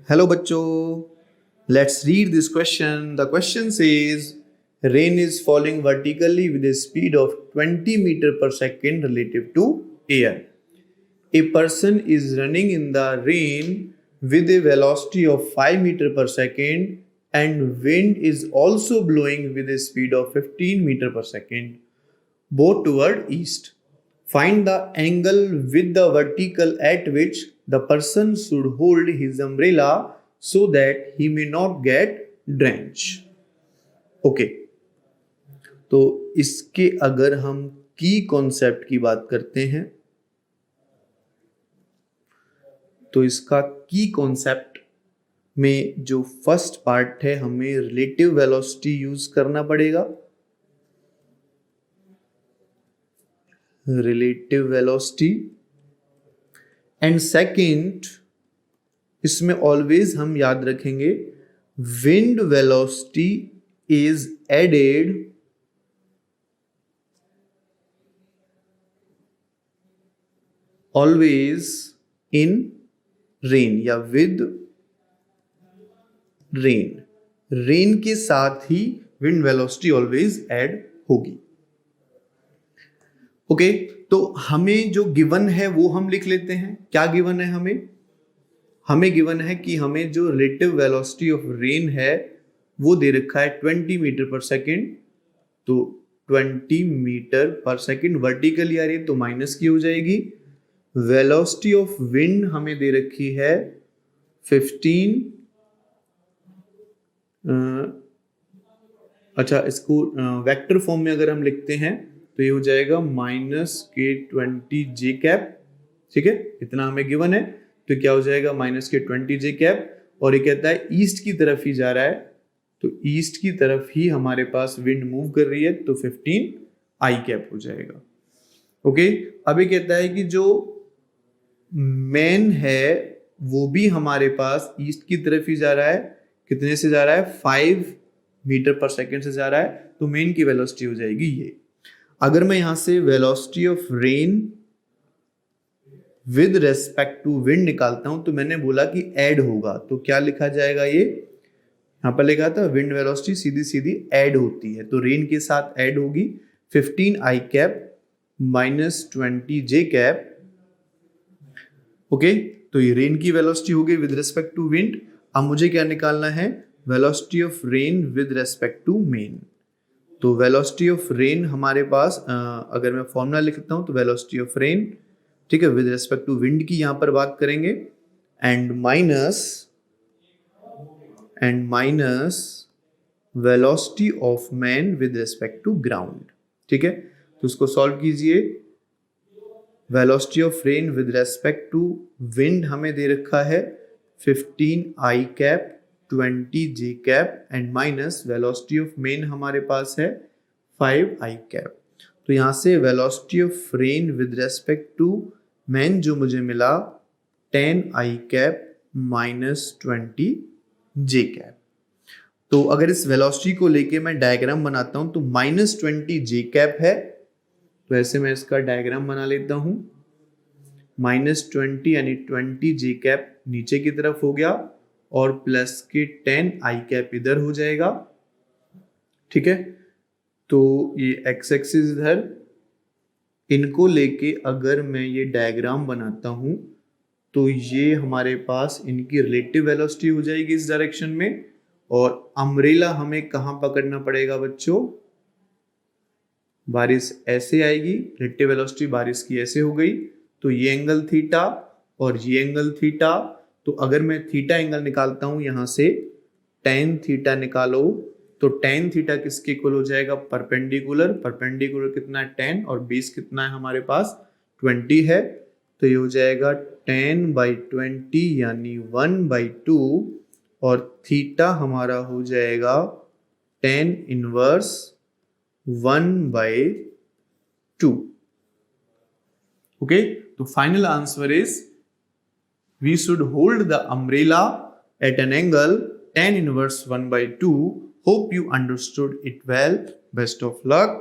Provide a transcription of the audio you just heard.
Hello बच्चों, let's read this question. The question says rain is falling vertically with a speed of 20 meter per second relative to air. A person is running in the rain with a velocity of 5 meter per second and wind is also blowing with a speed of 15 meter per second, both toward east. Find the angle with the vertical at which the person should hold his umbrella so that he may not get drenched. Okay, तो इसके अगर हम की concept की बात करते हैं तो इसका की कॉन्सेप्ट में जो फर्स्ट पार्ट है हमें रिलेटिव वेलोसिटी यूज करना पड़ेगा. रिलेटिव वेलोसिटी एंड सेकंड इसमें ऑलवेज हम याद रखेंगे wind velocity is added always in rain या विद रेन. रेन के साथ ही विंड वेलोसिटी ऑलवेज ऐड होगी. ओके, तो हमें जो गिवन है वो हम लिख लेते हैं. क्या गिवन है हमें गिवन है कि हमें जो रिलेटिव वेलोसिटी ऑफ रेन है वो दे रखा है 20 मीटर पर सेकेंड. तो 20 मीटर पर सेकेंड वर्टिकली आ रही है तो माइनस की हो जाएगी. वेलोसिटी ऑफ विंड हमें दे रखी है 15. अच्छा, इसको वेक्टर फॉर्म में अगर हम लिखते हैं तो ये हो जाएगा -k20 जे कैप. ठीक है, इतना हमें गिवन है तो क्या हो जाएगा -k20 जे कैप. और ये कहता है ईस्ट की तरफ ही जा रहा है तो ईस्ट की तरफ ही हमारे पास विंड मूव कर रही है तो 15 आई कैप हो जाएगा. ओके, अब ये कहता है कि जो मैन है वो भी हमारे पास ईस्ट की तरफ ही जा रहा है. कितने से जा रहा है? 5 मीटर पर सेकेंड से जा रहा है तो मैन की वेलोसिटी हो जाएगी ये. अगर मैं यहां से velocity of rain with respect to wind निकालता हूं तो मैंने बोला कि ऐड होगा तो क्या लिखा जाएगा? ये यहां पर लिखा था विंड वेलोसिटी सीधी सीधी ऐड होती है तो रेन के साथ ऐड होगी 15 i cap -20 j cap. Okay, तो ये रेन की वेलोसिटी हो गई विद रिस्पेक्ट टू विंड. अब मुझे क्या निकालना है? Velocity of rain with respect to man. तो वेलोसिटी ऑफ रेन हमारे पास अगर मैं फॉर्मूला लिखता हूं तो वेलोसिटी ऑफ रेन, ठीक है, विद रिस्पेक्ट टू विंड की यहां पर बात करेंगे and minus velocity of man with respect to ground. ठीक है, तो उसको सॉल्व कीजिए. Velocity of rain with respect to wind हमें दे रखा है 15 i cap 20 j cap and minus velocity of man हमारे पास है 5 आई कैप. तो यहां से velocity of rain with respect to man जो मुझे मिला 10 आई कैप -20 जे कैप. तो अगर इस वेलोसिटी को लेके मैं डायग्राम बनाता हूं तो -20 जे कैप है तो ऐसे मैं इसका डायग्राम बना लेता हूं. -20 यानी 20 जे कैप नीचे की तरफ हो गया और प्लस के 10 आई कैप इधर हो जाएगा. ठीक है, तो ये एक्स एक्सिस इधर, इनको लेके अगर मैं ये डायग्राम बनाता हूं तो ये हमारे पास इनकी रिलेटिव वेलोसिटी हो जाएगी इस डायरेक्शन में. और अम्ब्रेला हमें कहां पकड़ना पड़ेगा बच्चों? बारिश ऐसे आएगी, रिलेटिव वेलोसिटी बारिश की ऐसे हो गई तो ये एंगल थीटा और ये एंगल थीटा. तो अगर मैं थीटा एंगल निकालता हूं यहां से tan थीटा निकालो तो tan थीटा किसके इक्वल हो जाएगा? परपेंडिकुलर. परपेंडिकुलर कितना है? 10 और बेस कितना है हमारे पास? 20 है. तो ये हो जाएगा 10/20 यानी 1/2 और थीटा हमारा हो जाएगा tan इनवर्स 1/2. ओके, तो final answer is we should hold the umbrella at an angle tan inverse 1/2. Hope you understood it well. Best of luck.